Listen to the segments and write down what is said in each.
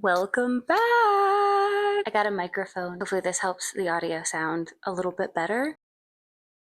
Welcome back! I got a microphone. Hopefully this helps the audio sound a little bit better.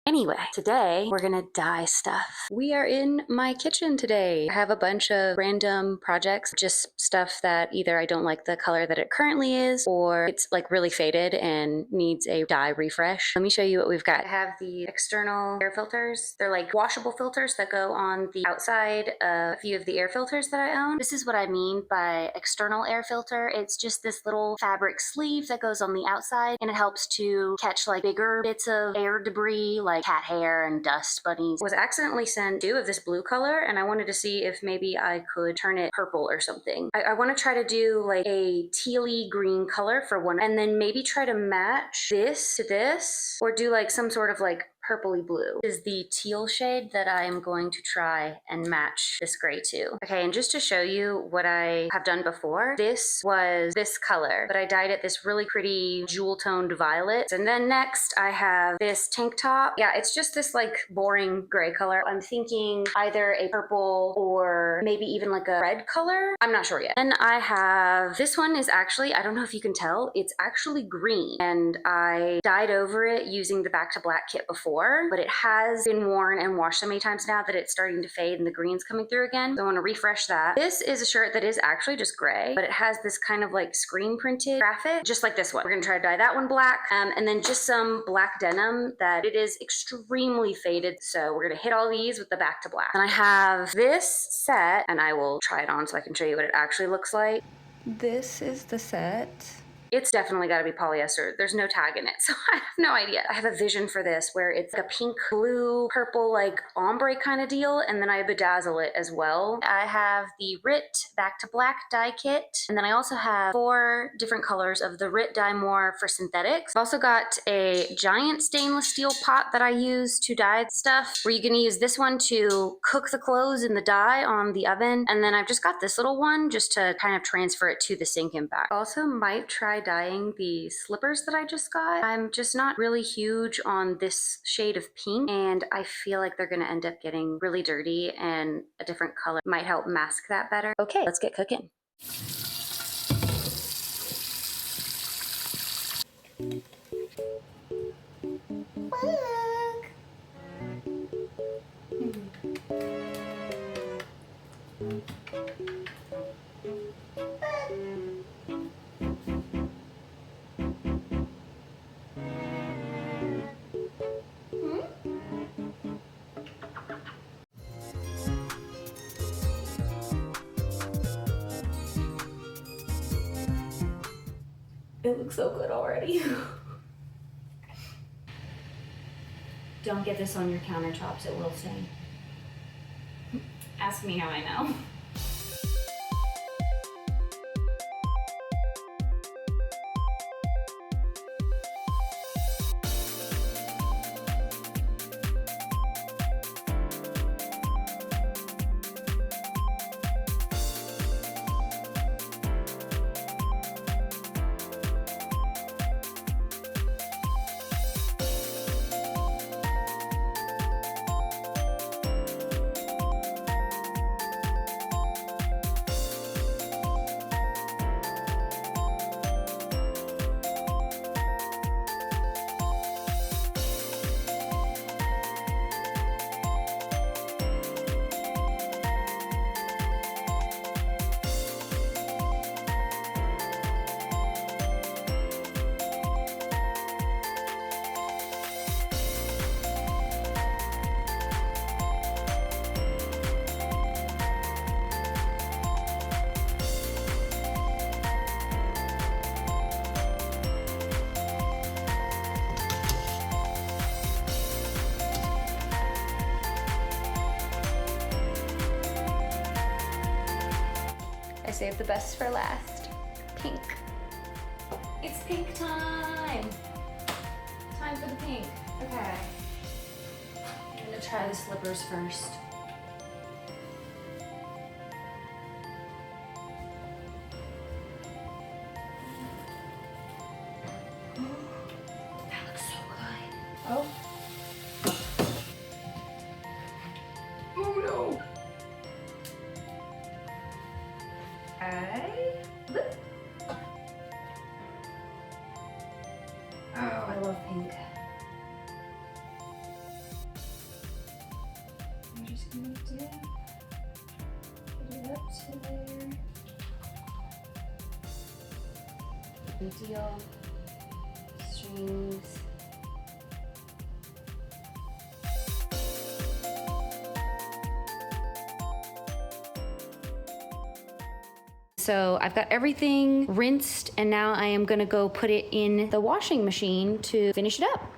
Anyway, today we're gonna dye stuff. We are in my kitchen today. I have a bunch of random projects, just stuff that either I don't like the color that it currently is, or it's like really faded and needs a dye refresh. Let me show you what we've got. I have the external air filters. They're like washable filters that go on the outside of a few of the air filters that I own. This is what I mean by external air filter. It's just this little fabric sleeve that goes on the outside, and it helps to catch like bigger bits of air debris, like cat hair and dust bunnies. I was accidentally sent two of this blue color, and I wanted to see if maybe I could turn it purple or something. I want to try to do like a tealy green color for one, and then maybe try to match this to this, or do like some sort of like purpley blue. This is the teal shade that I am going to try and match this gray to. Okay, and just to show you what I have done before, this was this color, but I dyed it this really pretty jewel toned violet. And then next I have this tank top. Yeah, it's just this like boring gray color. I'm thinking either a purple or maybe even like a red color. I'm not sure yet. And I have, this one is actually, I don't know if you can tell, it's actually green. And I dyed over it using the Back to Black kit before, but it has been worn and washed so many times now that it's starting to fade and the green's coming through again. So I want to refresh that. This is a shirt that is actually just gray, but it has this kind of like screen printed graphic, just like this one. We're gonna try to dye that one black, and then just some black denim that it is extremely faded. So we're gonna hit all these with the Back to Black. And I have this set, and I will try it on so I can show you what it actually looks like. This is the set. It's definitely got to be polyester. There's no tag in it, so I have no idea. I have a vision for this where it's like a pink, blue, purple, like ombre kind of deal, and then I bedazzle it as well. I have the Rit Back to Black dye kit, and then I also have 4 different colors of the Rit Dye More for synthetics. I've also got a giant stainless steel pot that I use to dye stuff, where you're gonna use this one to cook the clothes in the dye on the oven, and then I've just got this little one just to kind of transfer it to the sink and back. Also might try dyeing the slippers that I just got. I'm just not really huge on this shade of pink, and I feel like they're gonna end up getting really dirty, and a different color might help mask that better. Okay, let's get cooking. Look. It looks so good already. Don't get this on your countertops, it will stain. Ask me how I know. I saved the best for last. Pink. It's pink time. Time for the pink. Okay. I'm gonna try the slippers first. That looks so good. Oh. Oh no. Deal. Strings. So I've got everything rinsed, and now I am gonna go put it in the washing machine to finish it up.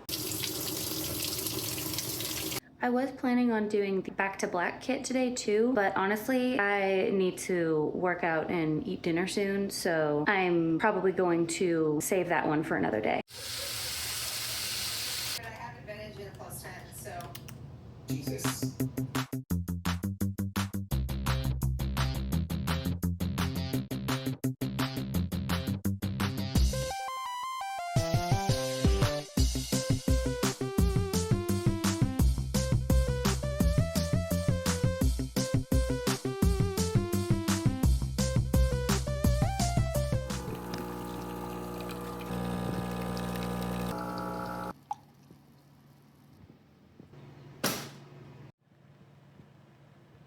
I was planning on doing the Back to Black kit today too, but honestly, I need to work out and eat dinner soon, so I'm probably going to save that one for another day. I have advantage in a +10, so. Jesus.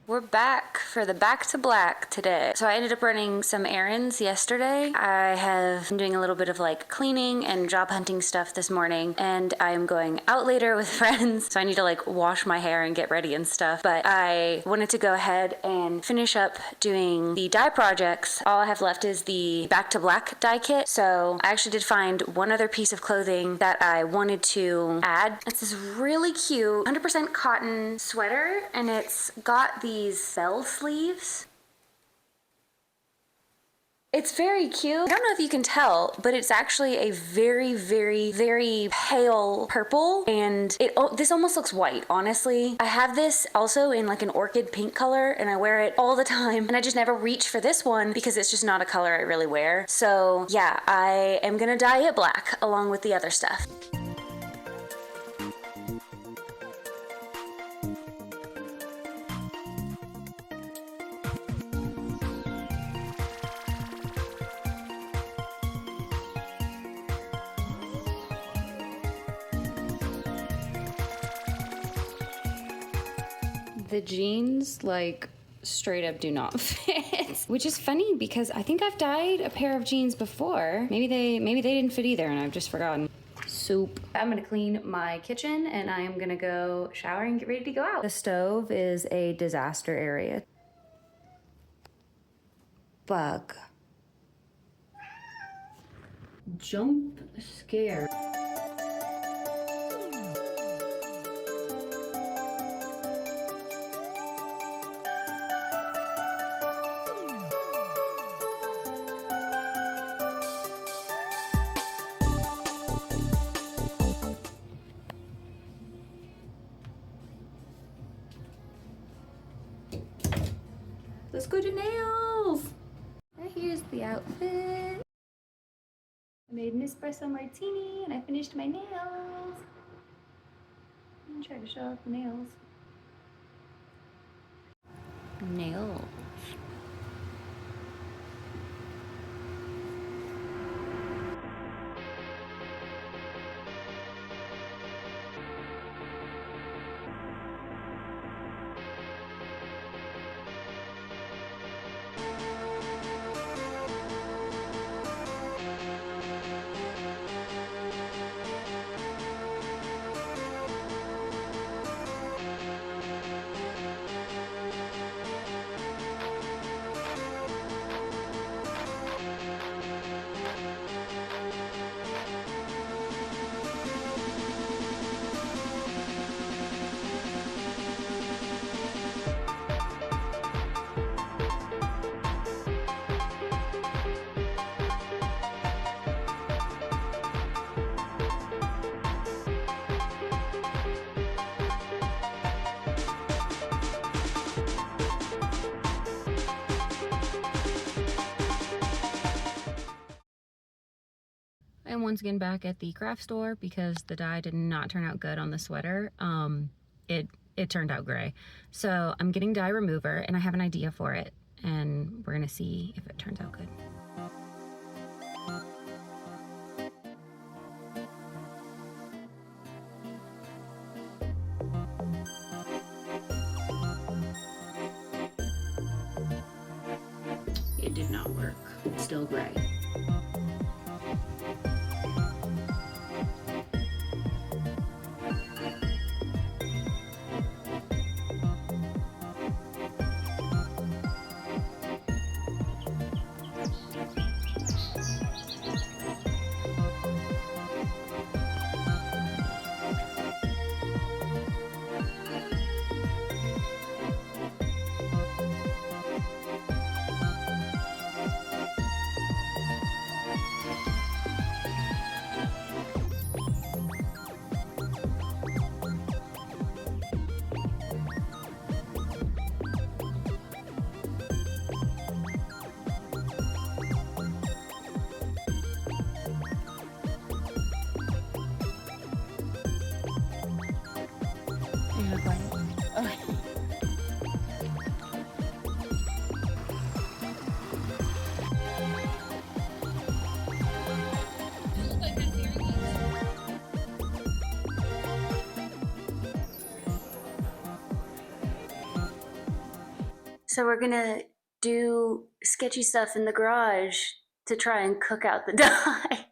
We're back for the Back to Black today. So I ended up running some errands yesterday. I have been doing a little bit of like cleaning and job hunting stuff this morning, and I'm going out later with friends. So I need to like wash my hair and get ready and stuff. But I wanted to go ahead and finish up doing the dye projects. All I have left is the Back to Black dye kit. So I actually did find one other piece of clothing that I wanted to add. It's this really cute 100% cotton sweater, and it's got these bell sleeves. It's very cute. I don't know if you can tell, but it's actually a very, very, very pale purple, and this almost looks white, honestly. I have this also in like an orchid pink color, and I wear it all the time, and I just never reach for this one because it's just not a color I really wear. So yeah, I am gonna dye it black along with the other stuff. The jeans, like, straight up do not fit, which is funny because I think I've dyed a pair of jeans before. Maybe they didn't fit either, and I've just forgotten. Soup. I'm gonna clean my kitchen, and I am gonna go shower and get ready to go out. The stove is a disaster area. Bug. Jump scare. Let's go to nails. And here's the outfit. I made an espresso martini and I finished my nails. I'm gonna try to show off the nails. Nails. I'm once again back at the craft store because the dye did not turn out good on the sweater. It turned out gray. So I'm getting dye remover and I have an idea for it, and we're gonna see if it turns out good. It did not work. It's still gray. So we're gonna do sketchy stuff in the garage to try and cook out the dye.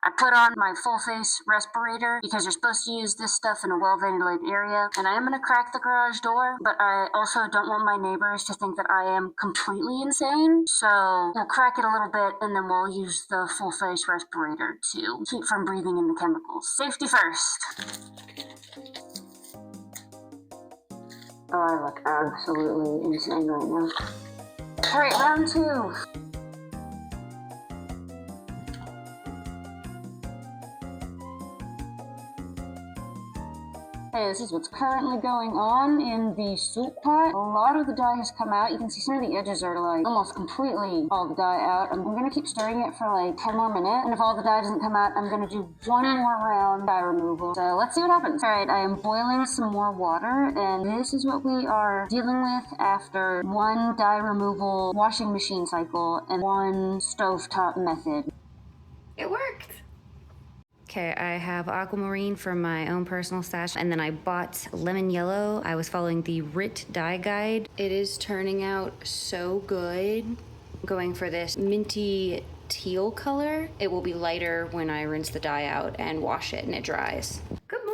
I put on my full face respirator because you're supposed to use this stuff in a well ventilated area. And I am gonna crack the garage door, but I also don't want my neighbors to think that I am completely insane. So we'll crack it a little bit and then we'll use the full face respirator to keep from breathing in the chemicals. Safety first. Oh, I look absolutely insane right now. All right, round two. Okay, this is what's currently going on in the soup pot. A lot of the dye has come out. You can see some of the edges are like almost completely all the dye out. I'm gonna keep stirring it for like 10 more minutes. And if all the dye doesn't come out, I'm gonna do one more round dye removal. So let's see what happens. All right, I am boiling some more water and this is what we are dealing with after one dye removal washing machine cycle and one stovetop method. It worked. Okay, I have aquamarine from my own personal stash, and then I bought lemon yellow. I was following the RIT dye guide. It is turning out so good. I'm going for this minty teal color. It will be lighter when I rinse the dye out and wash it and it dries. Good morning.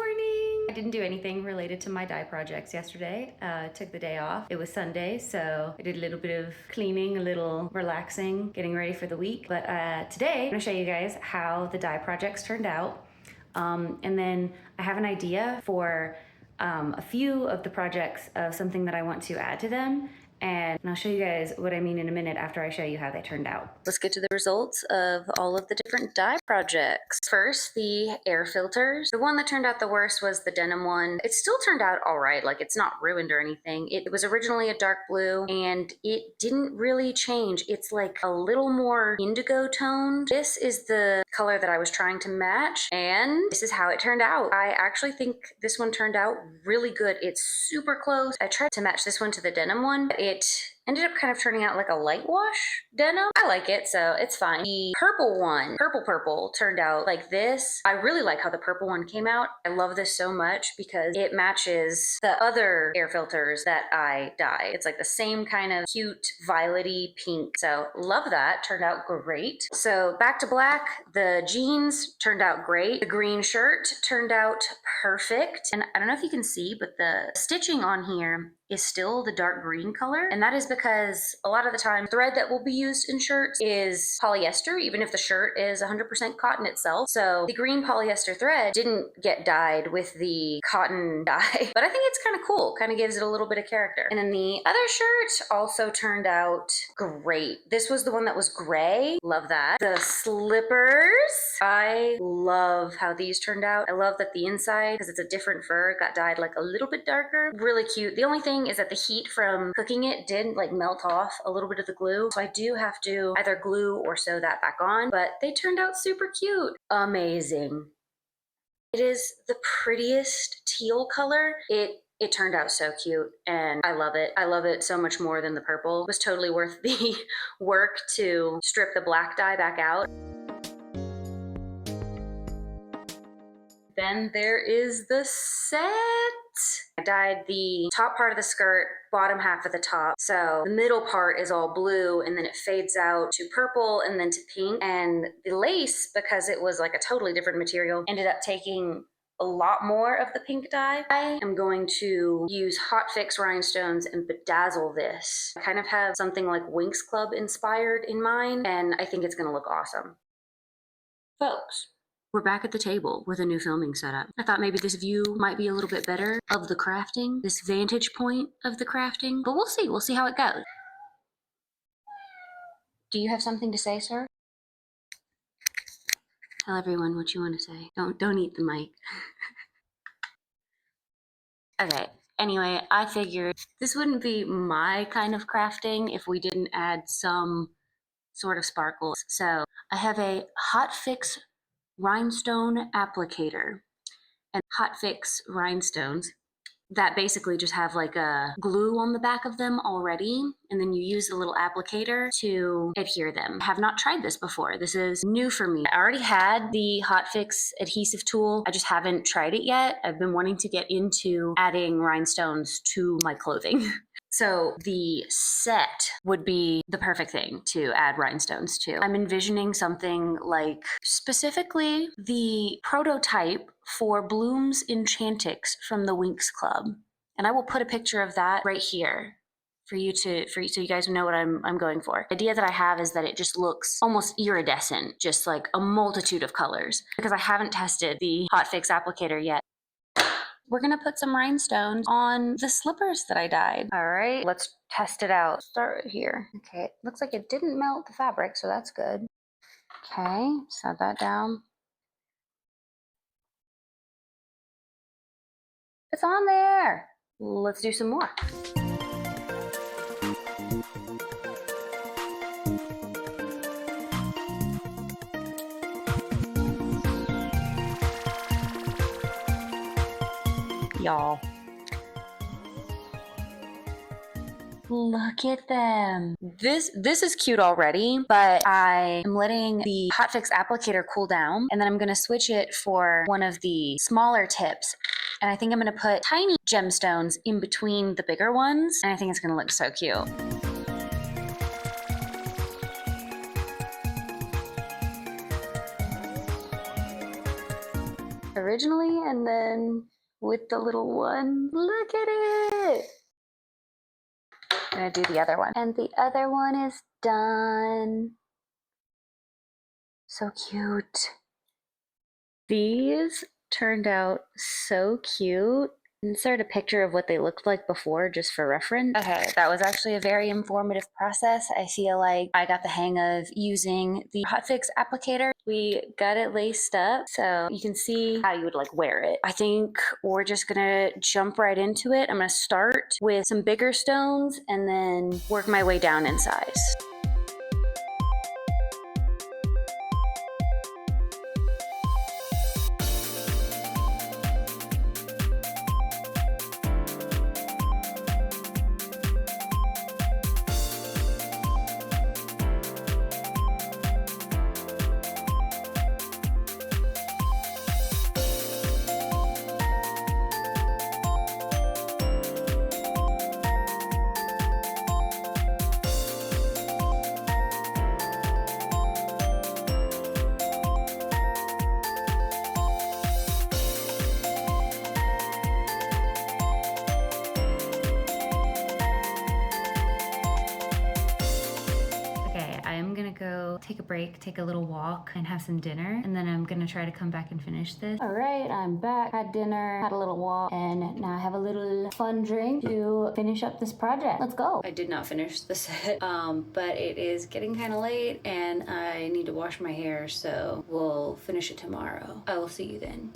I didn't do anything related to my dye projects yesterday. Took the day off. It was Sunday, so I did a little bit of cleaning, a little relaxing, getting ready for the week. But today, I'm gonna show you guys how the dye projects turned out. And then I have an idea for a few of the projects of something that I want to add to them. And I'll show you guys what I mean in a minute after I show you how they turned out. Let's get to the results of all of the different dye projects. First, the air filters. The one that turned out the worst was the denim one. It still turned out all right, like it's not ruined or anything. It was originally a dark blue and it didn't really change. It's like a little more indigo toned. This is the color that I was trying to match and this is how it turned out. I actually think this one turned out really good. It's super close. I tried to match this one to the denim one, but it ended up kind of turning out like a light wash denim. I like it, so it's fine. The purple one, purple, turned out like this. I really like how the purple one came out. I love this so much because it matches the other air filters that I dye. It's like the same kind of cute violet-y pink. So love that, turned out great. So back to black, the jeans turned out great. The green shirt turned out perfect. And I don't know if you can see, but the stitching on here is still the dark green color. And that is because a lot of the time thread that will be used in shirts is polyester, even if the shirt is 100% cotton itself. So the green polyester thread didn't get dyed with the cotton dye, but I think it's kind of cool, kind of gives it a little bit of character. And then the other shirt also turned out great. This was the one that was gray. Love that. The slippers, I love how these turned out. I love that the inside, because it's a different fur, got dyed like a little bit darker. Really cute. The only thing is that the heat from cooking it did like melt off a little bit of the glue. So I do have to either glue or sew that back on, but they turned out super cute. Amazing. It is the prettiest teal color. It turned out so cute and I love it. I love it so much more than the purple. It was totally worth the work to strip the black dye back out. Then there is the set. I dyed the top part of the skirt, bottom half of the top. So the middle part is all blue and then it fades out to purple and then to pink. And the lace, because it was like a totally different material, ended up taking a lot more of the pink dye. I am going to use Hot Fix rhinestones and bedazzle this. I kind of have something like Winx Club inspired in mind and I think it's gonna look awesome. Folks, we're back at the table with a new filming setup. I thought maybe this view might be a little bit better of the crafting, this vantage point of the crafting, but we'll see. We'll see how it goes. Do you have something to say, sir? Tell everyone what you want to say. Don't eat the mic. Okay. Anyway, I figured this wouldn't be my kind of crafting if we didn't add some sort of sparkles. So I have a Hot Fix rhinestone applicator and Hot Fix rhinestones that basically just have like a glue on the back of them already, and then you use a little applicator to adhere them. I have not tried this before. This is new for me. I already had the Hot Fix adhesive tool. I just haven't tried it yet. I've been wanting to get into adding rhinestones to my clothing. So the set would be the perfect thing to add rhinestones to. I'm envisioning something like specifically the prototype for Bloom's Enchantix from the Winx Club. And I will put a picture of that right here for you so you guys know what I'm going for. The idea that I have is that it just looks almost iridescent, just like a multitude of colors. Because I haven't tested the Hotfix applicator yet. We're gonna put some rhinestones on the slippers that I dyed. All right, let's test it out. Start here. Okay, it looks like it didn't melt the fabric, so that's good. Okay, set that down. It's on there. Let's do some more. Y'all, look at them. This is cute already, but I am letting the Hotfix applicator cool down, and then I'm gonna switch it for one of the smaller tips. And I think I'm gonna put tiny gemstones in between the bigger ones, and I think it's gonna look so cute. Originally, and then with the little one. Look at it! I'm gonna do the other one. And the other one is done. So cute. These turned out so cute. Insert a picture of what they looked like before just for reference. Okay, that was actually a very informative process. I feel like I got the hang of using the Hotfix applicator. We got it laced up so you can see how you would like wear it. I think we're just gonna jump right into it. I'm gonna start with some bigger stones and then work my way down in size. Go take a break, take a little walk, and have some dinner, and then I'm gonna try to come back and finish this. All right, I'm back, had dinner, had a little walk, and now I have a little fun drink to finish up this project. Let's go. I did not finish the set, but it is getting kind of late, and I need to wash my hair, so we'll finish it tomorrow. I will see you then.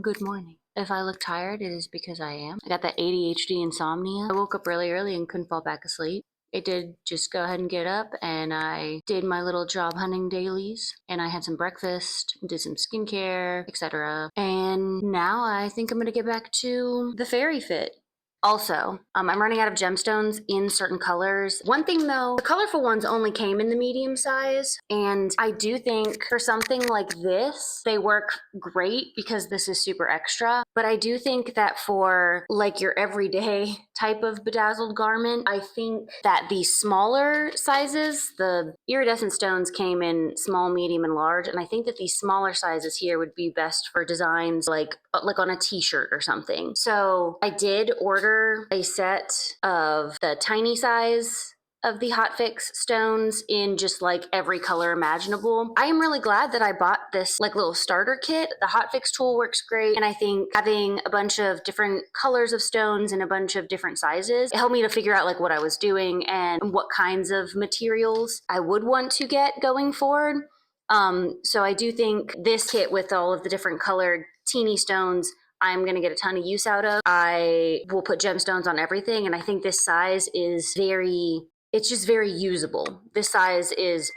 Good morning. If I look tired, it is because I am. I got that ADHD insomnia. I woke up really early and couldn't fall back asleep. I did just go ahead and get up, and I did my little job hunting dailies, and I had some breakfast, did some skincare, etc. And now I think I'm gonna get back to the fairy fit. Also, I'm running out of gemstones in certain colors. One thing though, the colorful ones only came in the medium size, and I do think for something like this, they work great because this is super extra. But I do think that for like your everyday type of bedazzled garment, I think that the smaller sizes, the iridescent stones came in small, medium, and large, and I think that these smaller sizes here would be best for designs like on a t-shirt or something. So I did order a set of the tiny size of the Hotfix stones in just like every color imaginable. I am really glad that I bought this like little starter kit. The Hotfix tool works great, and I think having a bunch of different colors of stones and a bunch of different sizes, it helped me to figure out like what I was doing and what kinds of materials I would want to get going forward. So I do think this kit with all of the different colored teeny stones, I'm going to get a ton of use out of. I will put gemstones on everything, and I think this size is it's just very usable. This size is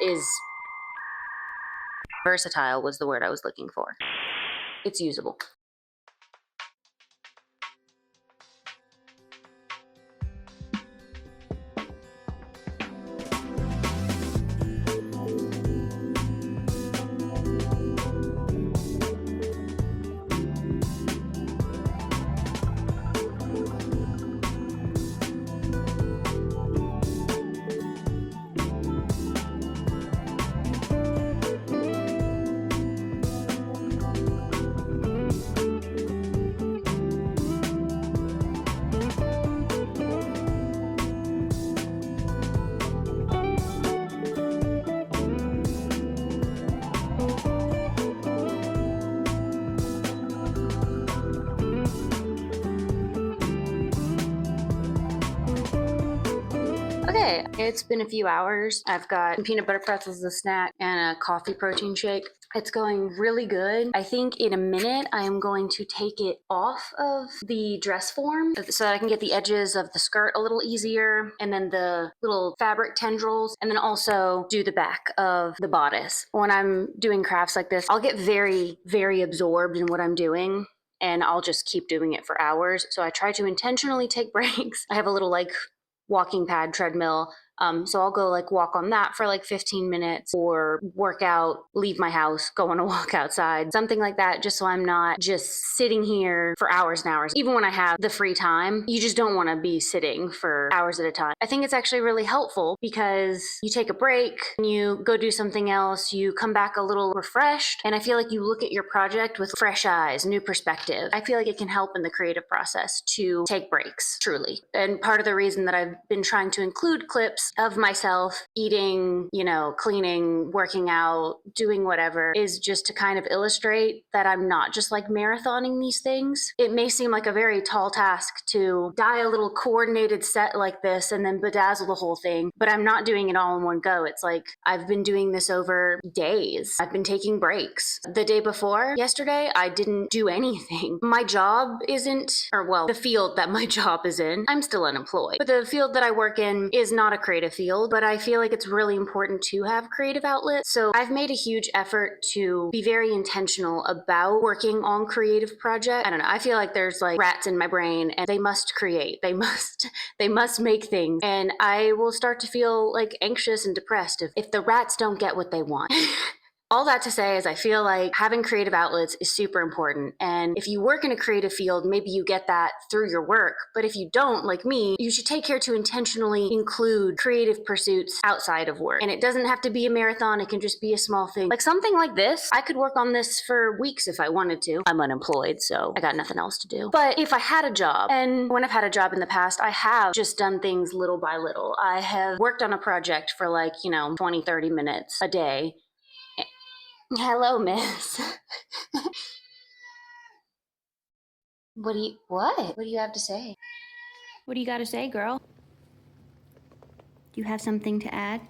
versatile was the word I was looking for. It's usable. Okay, it's been a few hours. I've got peanut butter pretzels as a snack and a coffee protein shake. It's going really good. I think in a minute I am going to take it off of the dress form so that I can get the edges of the skirt a little easier, and then the little fabric tendrils, and then also do the back of the bodice. When I'm doing crafts like this, I'll get very, very absorbed in what I'm doing, and I'll just keep doing it for hours. So I try to intentionally take breaks. I have a little like walking pad treadmill. So I'll go like walk on that for like 15 minutes or work out, leave my house, go on a walk outside, something like that, just so I'm not just sitting here for hours and hours. Even when I have the free time, you just don't want to be sitting for hours at a time. I think it's actually really helpful because you take a break and you go do something else, you come back a little refreshed, and I feel like you look at your project with fresh eyes, new perspective. I feel like it can help in the creative process to take breaks, truly. And part of the reason that I've been trying to include clips of myself eating, cleaning, working out, doing whatever is just to kind of illustrate that I'm not just like marathoning these things. It may seem like a very tall task to dye a little coordinated set like this and then bedazzle the whole thing, but I'm not doing it all in one go. It's like I've been doing this over days. I've been taking breaks. The day before yesterday, I didn't do anything. My job isn't, or well, the field that my job is in, I'm still unemployed, but the field that I work in is not a creative field, but I feel like it's really important to have creative outlets. So I've made a huge effort to be very intentional about working on creative projects. I don't know. I feel like there's like rats in my brain and they must create. They must make things. And I will start to feel like anxious and depressed if the rats don't get what they want. All that to say is I feel like having creative outlets is super important. And if you work in a creative field, maybe you get that through your work. But if you don't, like me, you should take care to intentionally include creative pursuits outside of work. And it doesn't have to be a marathon. It can just be a small thing. Like something like this, I could work on this for weeks if I wanted to. I'm unemployed, so I got nothing else to do. But if I had a job, and when I've had a job in the past, I have just done things little by little. I have worked on a project for like, 20, 30 minutes a day. Hello, miss. What? What do you have to say? What do you got to say, girl? Do you have something to add?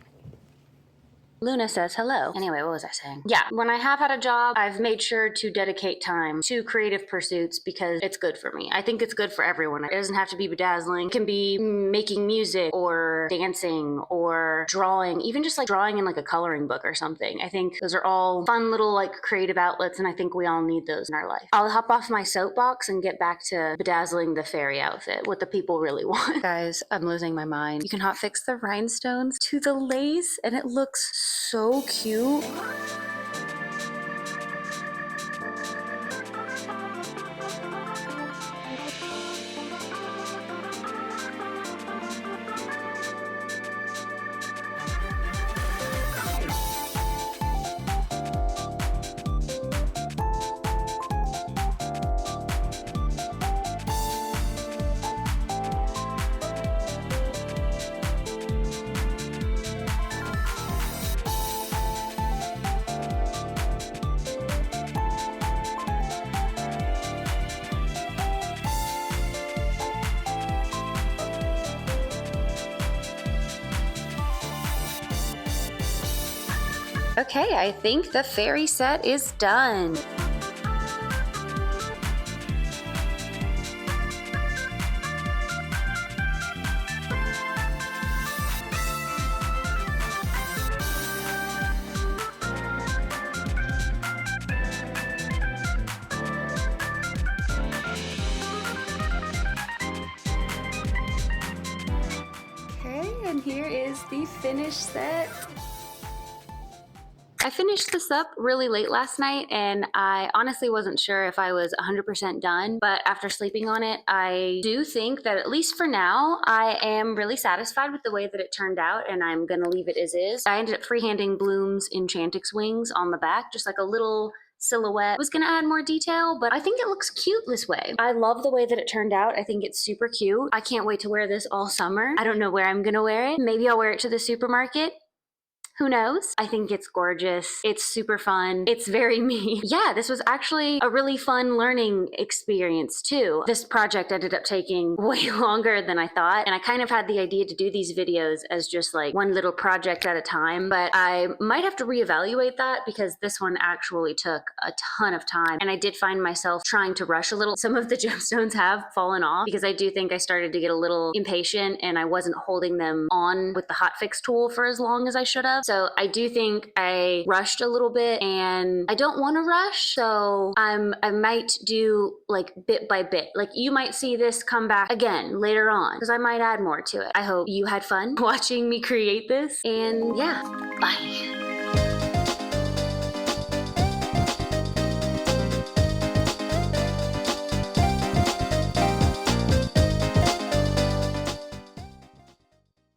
Luna says hello. Anyway, what was I saying? Yeah, when I have had a job, I've made sure to dedicate time to creative pursuits because it's good for me. I think it's good for everyone. It doesn't have to be bedazzling. It can be making music or dancing or drawing, even just like drawing in like a coloring book or something. I think those are all fun little like creative outlets, and I think we all need those in our life. I'll hop off my soapbox and get back to bedazzling the fairy outfit, what the people really want. Guys, I'm losing my mind. You can hot fix the rhinestones to the lace and it looks so cute. Okay, I think the fairy set is done. Okay, and here is the finished set. I finished this up really late last night and I honestly wasn't sure if I was 100% done, but after sleeping on it, I do think that at least for now, I am really satisfied with the way that it turned out and I'm gonna leave it as is. I ended up freehanding Bloom's Enchantix wings on the back, just like a little silhouette. I was gonna add more detail, but I think it looks cute this way. I love the way that it turned out. I think it's super cute. I can't wait to wear this all summer. I don't know where I'm gonna wear it. Maybe I'll wear it to the supermarket. Who knows? I think it's gorgeous. It's super fun. It's very me. Yeah, this was actually a really fun learning experience too. This project ended up taking way longer than I thought, and I kind of had the idea to do these videos as just like one little project at a time, but I might have to reevaluate that because this one actually took a ton of time, and I did find myself trying to rush a little. Some of the gemstones have fallen off because I do think I started to get a little impatient and I wasn't holding them on with the hotfix tool for as long as I should have. So I do think I rushed a little bit, and I don't want to rush. So I might do like bit by bit. Like you might see this come back again later on because I might add more to it. I hope you had fun watching me create this, and yeah, bye.